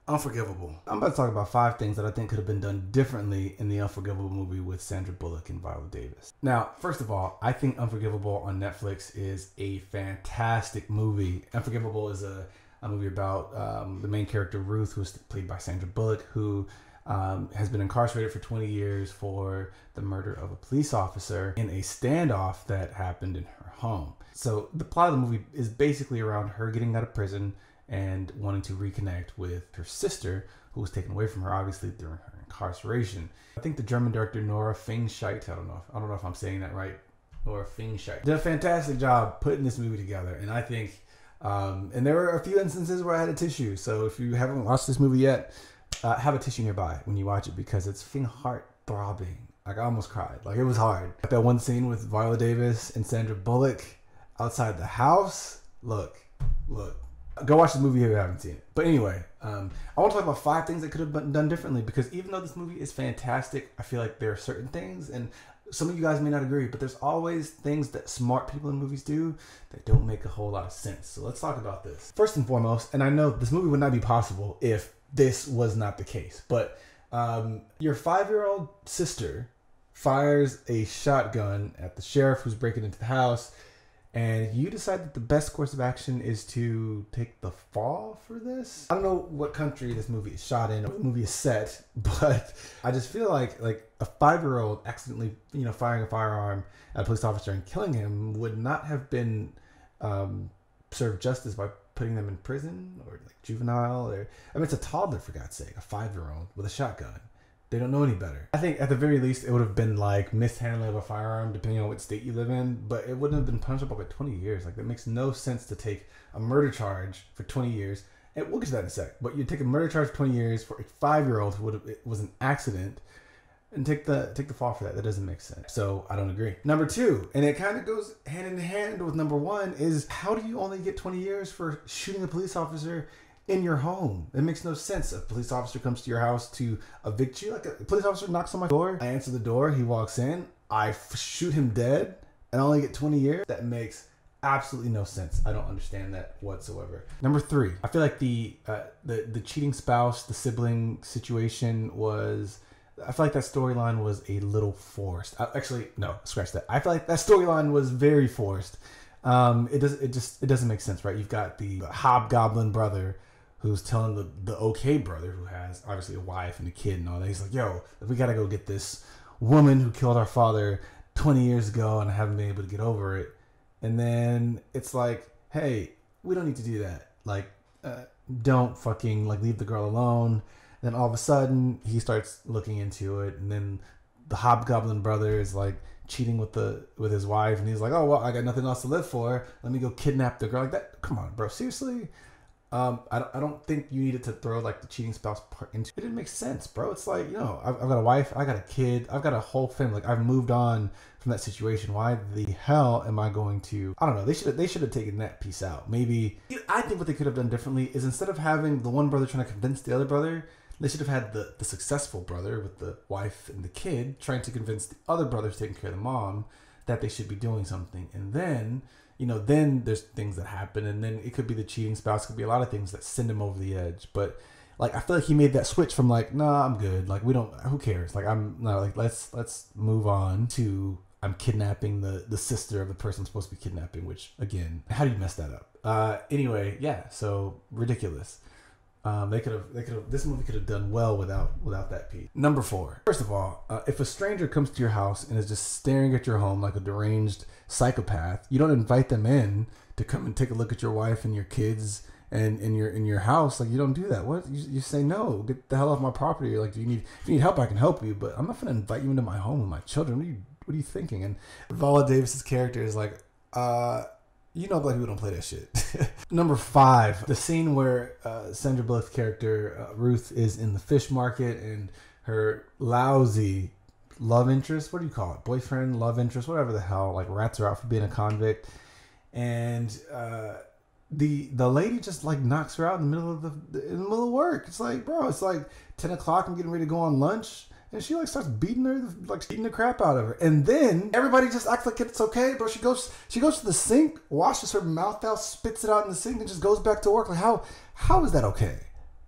Unforgivable. I'm about to talk about 5 things that I think could have been done differently in the Unforgivable movie with Sandra Bullock and Viola Davis. Now, first of all, I think Unforgivable on Netflix is a fantastic movie. Unforgivable is a movie about the main character, Ruth, who's played by Sandra Bullock, who has been incarcerated for 20 years for the murder of a police officer in a standoff that happened in her home. So the plot of the movie is basically around her getting out of prison and wanting to reconnect with her sister, who was taken away from her, obviously, during her incarceration. I think the German director Nora Fingscheit, I don't know if I'm saying that right, Nora Fingscheit, did a fantastic job putting this movie together. And I think, and there were a few instances where I had a tissue. So if you haven't watched this movie yet, have a tissue nearby when you watch it, because it's heart throbbing. Like, I almost cried. Like, it was hard. That one scene with Viola Davis and Sandra Bullock outside the house. Look. Go watch the movie if you haven't seen it. But anyway, I want to talk about 5 things that could have been done differently, because even though this movie is fantastic, I feel like there are certain things, and some of you guys may not agree, but there's always things that smart people in movies do that don't make a whole lot of sense. So let's talk about this. First and foremost, and I know this movie would not be possible if this was not the case, but your 5-year-old sister fires a shotgun at the sheriff who's breaking into the house, and you decide that the best course of action is to take the fall for this. I don't know what country this movie is shot in, or the movie is set, but I just feel like a 5-year-old accidentally, firing a firearm at a police officer and killing him would not have been served justice by putting them in prison or like juvenile. It's a toddler, for God's sake, a 5-year-old with a shotgun. They don't know any better. I think at the very least, it would have been like mishandling of a firearm, depending on what state you live in, but it wouldn't have been punishable by 20 years. Like, that makes no sense to take a murder charge for 20 years. And we'll get to that in a sec. But you take a murder charge for 20 years for a 5-year-old who it was an accident, and take the fall for that. That doesn't make sense. So I don't agree. Number 2, and it kind of goes hand in hand with number 1, is how do you only get 20 years for shooting a police officer in your home? It makes no sense. A police officer comes to your house to evict you. Like, a police officer knocks on my door, I answer the door, he walks in, I shoot him dead, and I only get 20 years? That makes absolutely no sense. I don't understand that whatsoever. Number 3, I feel like the cheating spouse, the sibling situation I feel like that storyline was a little forced. Actually, no, scratch that. I feel like that storyline was very forced. It doesn't make sense, right? You've got the hobgoblin brother who's telling the okay brother, who has obviously a wife and a kid and all that. He's like, yo, we gotta go get this woman who killed our father 20 years ago, and I haven't been able to get over it. And then it's like, hey, we don't need to do that. Like, don't fucking leave the girl alone. Then all of a sudden he starts looking into it, and then the hobgoblin brother is like cheating with his wife, and he's like, oh, well, I got nothing else to live for, let me go kidnap the girl. Like, that, come on, bro, seriously? I don't think you needed to throw like the cheating spouse part into it. It didn't make sense, bro. It's like, I've got a wife, I got a kid, I've got a whole family. Like, I've moved on from that situation. Why the hell am I going to? I don't know. They should have taken that piece out. Maybe, I think what they could have done differently is, instead of having the one brother trying to convince the other brother, they should have had the successful brother with the wife and the kid trying to convince the other brothers taking care of the mom that they should be doing something. And then, then there's things that happen, and then it could be the cheating spouse, it could be a lot of things that send him over the edge. But like, I feel like he made that switch from like, nah, I'm good. Like, who cares? Like, let's move on to, I'm kidnapping the sister of the person I'm supposed to be kidnapping, which, again, how do you mess that up? Anyway, yeah, so ridiculous. This movie could have done well without that piece. Number 4. First of all, if a stranger comes to your house and is just staring at your home like a deranged psychopath, you don't invite them in to come and take a look at your wife and your kids and in your house. Like, you don't do that. What? You say, no, get the hell off my property. Like, if you need help, I can help you, but I'm not gonna invite you into my home with my children. What are you thinking? And Viola Davis's character is like, black people don't play that shit. Number 5, the scene where Sandra Bullock's character, Ruth, is in the fish market, and her lousy love interest, what do you call it? Boyfriend, love interest, whatever the hell, like, rats her out for being a convict. And the lady just like knocks her out in the middle of work. It's like, bro, it's like 10 o'clock, I'm getting ready to go on lunch. And she like starts beating the crap out of her. And then everybody just acts like it's okay, bro. She goes to the sink, washes her mouth out, spits it out in the sink, and just goes back to work. Like, how is that okay?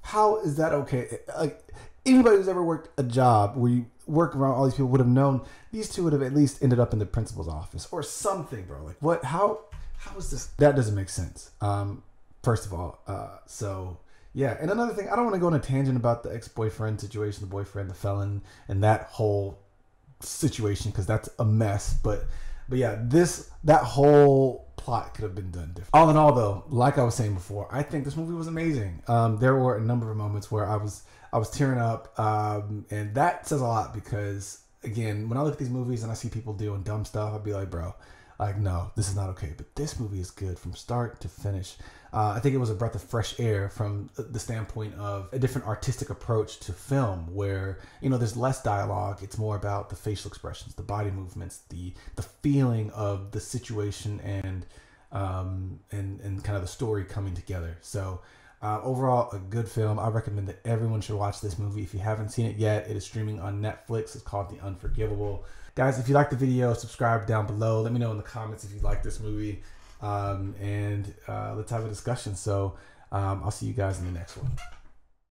How is that okay? Like, anybody who's ever worked a job where you work around all these people would have known these two would have at least ended up in the principal's office or something, bro. Like, what? How is this? That doesn't make sense. First of all, so yeah. And another thing, I don't want to go on a tangent about the ex-boyfriend situation, the boyfriend, the felon, and that whole situation because that's a mess. But yeah, that whole plot could have been done different. All in all, though, like I was saying before, I think this movie was amazing. There were a number of moments where I was tearing up, and that says a lot because, again, when I look at these movies and I see people doing dumb stuff, I'd be like, bro, like, no, this is not okay. But this movie is good from start to finish. I think it was a breath of fresh air from the standpoint of a different artistic approach to film where, you know, there's less dialogue. It's more about the facial expressions, the body movements, the feeling of the situation and kind of the story coming together. So overall, a good film. I recommend that everyone should watch this movie. If you haven't seen it yet, it is streaming on Netflix. It's called The Unforgivable. Guys, if you like the video, subscribe down below. Let me know in the comments if you like this movie. And let's have a discussion. So I'll see you guys in the next one.